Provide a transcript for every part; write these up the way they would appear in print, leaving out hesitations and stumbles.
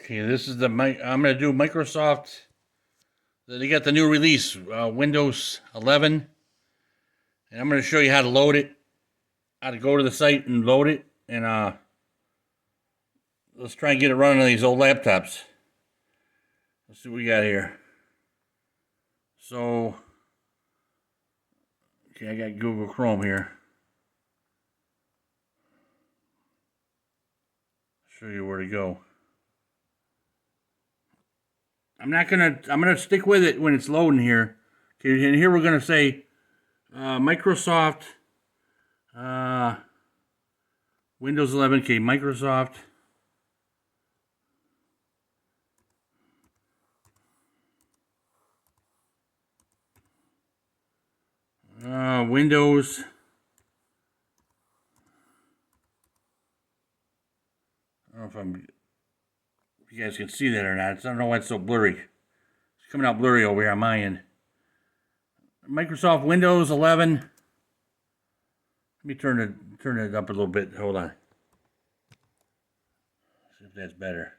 Okay, this is I'm gonna do Microsoft. They got the new release, Windows 11, and I'm gonna show you how to load it, how to go to the site and load it, and let's try and get it running on these old laptops. Let's see what we got here. So, okay, I got Google Chrome here. Show you where to go. I'm gonna stick with it when it's loading here. Okay, and here we're gonna say Microsoft Windows 11. Okay, Microsoft. Windows. I don't know if you guys can see that or not. I don't know why it's so blurry. It's coming out blurry over here on my end. Microsoft Windows 11. Let me turn it up a little bit. Hold on. See if that's better.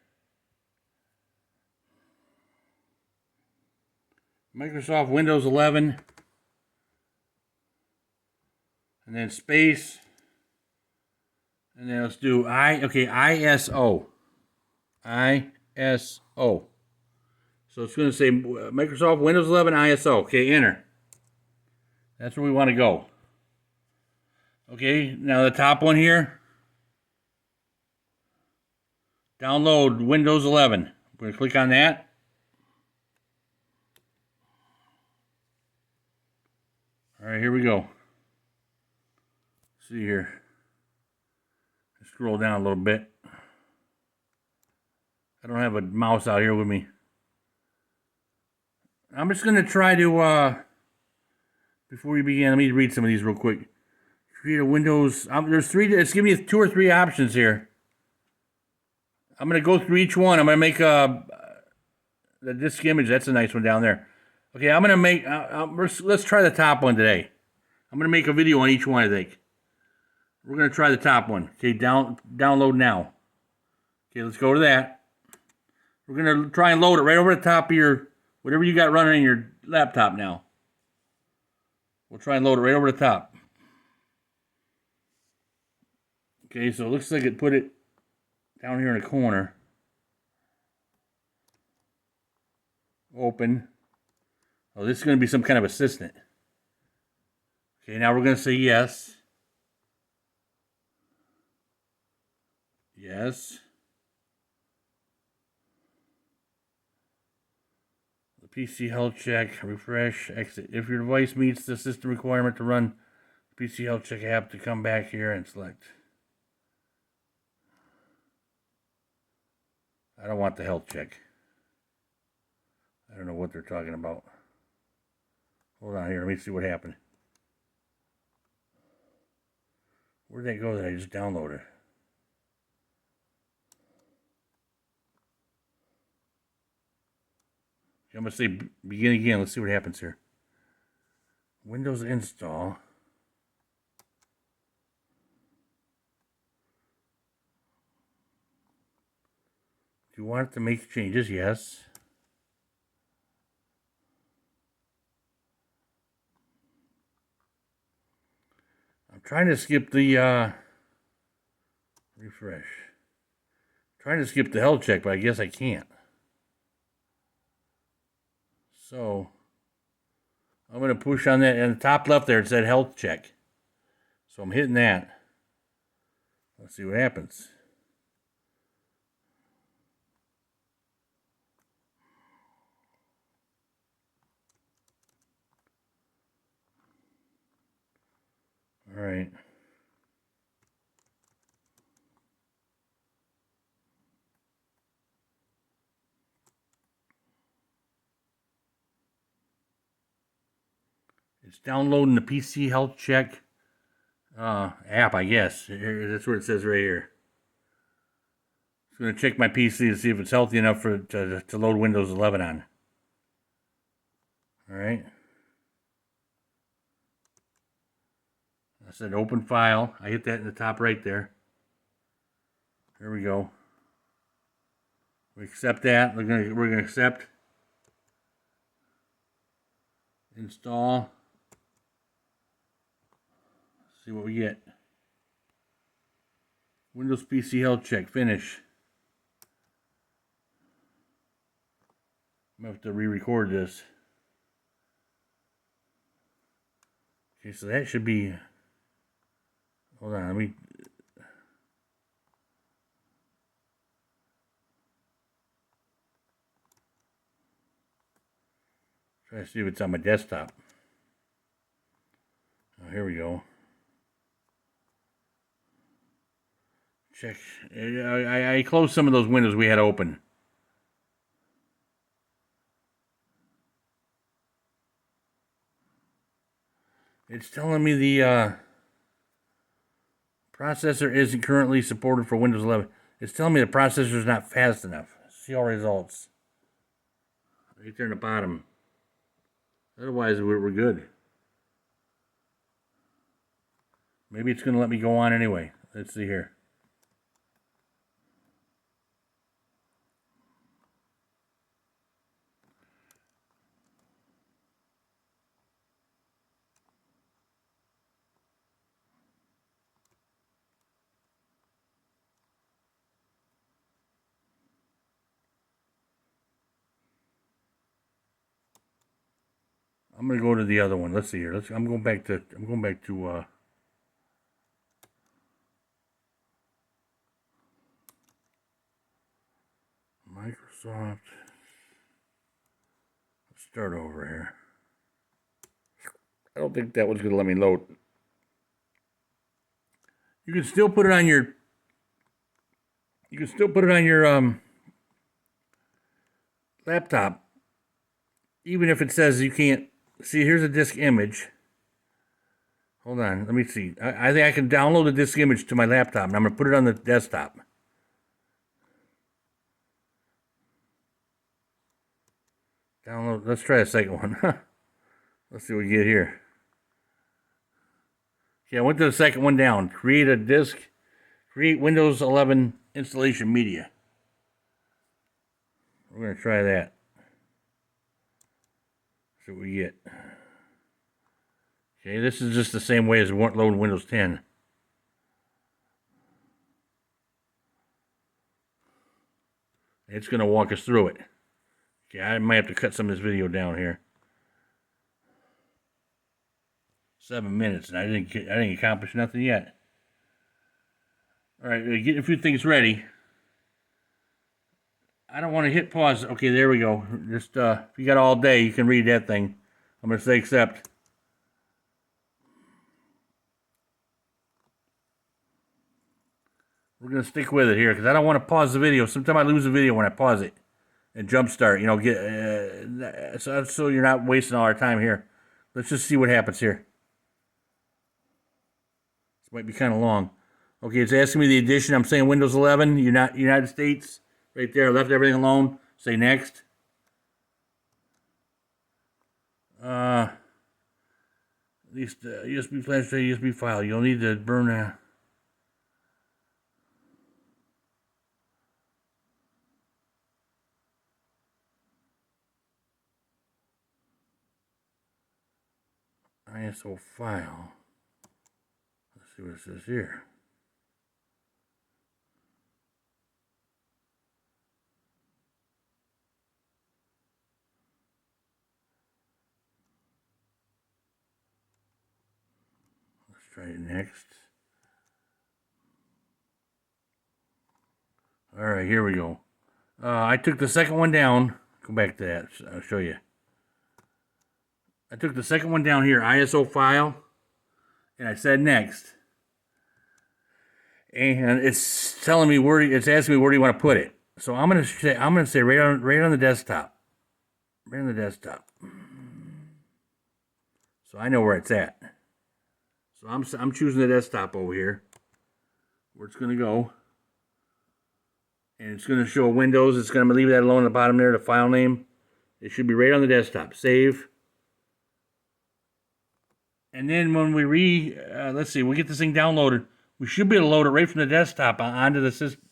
Microsoft Windows 11. And then space. And then let's do ISO. ISO. So it's going to say Microsoft Windows 11 ISO. Okay, enter. That's where we want to go. Okay, now the top one here. Download Windows 11. We're going to click on that. All right, here we go. Let's see here. Scroll down a little bit. I don't have a mouse out here with me. I'm just going to try to, before we begin, let me read some of these real quick. Create a Windows, there's three, it's giving me 2 or 3 options here. I'm going to go through each one. I'm going to make the disk image, that's a nice one down there. Okay, I'm going to make, let's try the top one today. I'm going to make a video on each one, I think. We're going to try the top one. Okay, download now. Okay, let's go to that. We're going to try and load it right over the top of your, whatever you got running in your laptop now. We'll try and load it right over the top. Okay, so it looks like it put it down here in the corner. Open. Oh, this is going to be some kind of assistant. Okay, now we're going to say yes. Yes. The PC health check, refresh, exit. If your device meets the system requirement to run the PC health check app, to come back here and select. I don't want the health check. I don't know what they're talking about. Hold on here, let me see what happened. Where'd that go that I just downloaded? I'm going to say begin again. Let's see what happens here. Windows install. Do you want it to make changes? Yes. I'm trying to skip the refresh. I'm trying to skip the health check, but I guess I can't. So I'm going to push on that. In the top left there, it said health check. So I'm hitting that. Let's see what happens. All right. It's downloading the PC health check app, I guess. That's what it says right here. It's going to check my PC to see if it's healthy enough for to load Windows 11 on. All right. I said open file. I hit that in the top right there. There we go. We accept that. We're gonna accept. Install. See what we get. Windows PC health check. Finish. I'm gonna have to re-record this. Okay, so that should be. Hold on, let me. Try to see if it's on my desktop. Oh, here we go. Check. I closed some of those windows we had open. It's telling me the processor isn't currently supported for Windows 11. It's telling me the processor is not fast enough. See all results. Right there in the bottom. Otherwise, we're good. Maybe it's going to let me go on anyway. Let's see here. I'm gonna go to the other one. Let's see here. I'm going back to Microsoft. Let's start over here. I don't think that was gonna let me load. You can still put it on your. You can still put it on your laptop, even if it says you can't. See, here's a disk image. Hold on, let me see. I think I can download the disk image to my laptop, and I'm going to put it on the desktop. Download. Let's try a second one. Let's see what we get here. Okay, I went to the second one down. Create a disk. Create Windows 11 installation media. We're going to try that. See what we get. Okay, this is just the same way as loading Windows 10. It's going to walk us through it. Okay, I might have to cut some of this video down here. 7 minutes, and I didn't accomplish nothing yet. All right, getting a few things ready. I don't want to hit pause. Okay, there we go. Just if you got all day, you can read that thing. I'm going to say accept. We're going to stick with it here because I don't want to pause the video. Sometimes I lose the video when I pause it and jumpstart. You know, so you're not wasting all our time here. Let's just see what happens here. This might be kind of long. Okay, it's asking me the edition. I'm saying Windows 11, United States. Right there, left everything alone. Say next. At least USB flash drive, USB file. You'll need to burn a. ISO file. Let's see what it says here. Try it next. All right, here we go. I took the second one down. Go back to that. I'll show you. I took the second one down here, ISO file, and I said next. And it's telling me it's asking me where do you want to put it. So I'm gonna say right on the desktop. Right on the desktop. So I know where it's at. So I'm choosing the desktop over here, where it's going to go. And it's going to show Windows. It's going to leave that alone at the bottom there, the file name. It should be right on the desktop. Save. And then when we let's see, we get this thing downloaded. We should be able to load it right from the desktop onto the system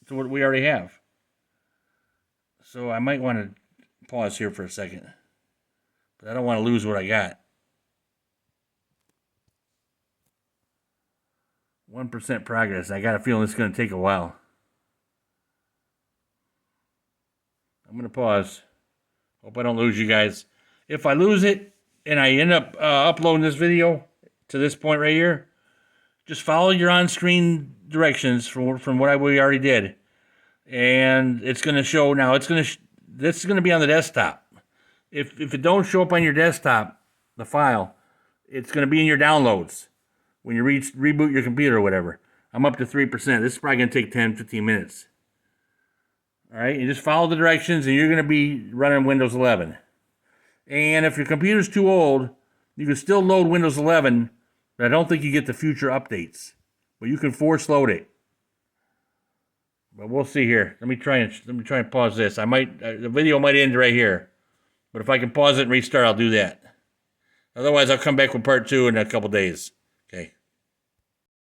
to what we already have. So I might want to pause here for a second. But I don't want to lose what I got. 1% progress. I got a feeling it's going to take a while. I'm going to pause. Hope I don't lose you guys. If I lose it and I end up uploading this video to this point right here, just follow your on-screen directions from what we already did. And it's going to show now. This is going to be on the desktop. If it don't show up on your desktop, the file, it's going to be in your downloads when you reboot your computer or whatever. I'm up to 3%. This is probably going to take 10, 15 minutes. All right, you just follow the directions and you're going to be running Windows 11. And if your computer's too old, you can still load Windows 11, but I don't think you get the future updates. But you can force load it. But we'll see here. Let me try and pause this. The video might end right here. But if I can pause it and restart, I'll do that. Otherwise, I'll come back with part 2 in a couple days.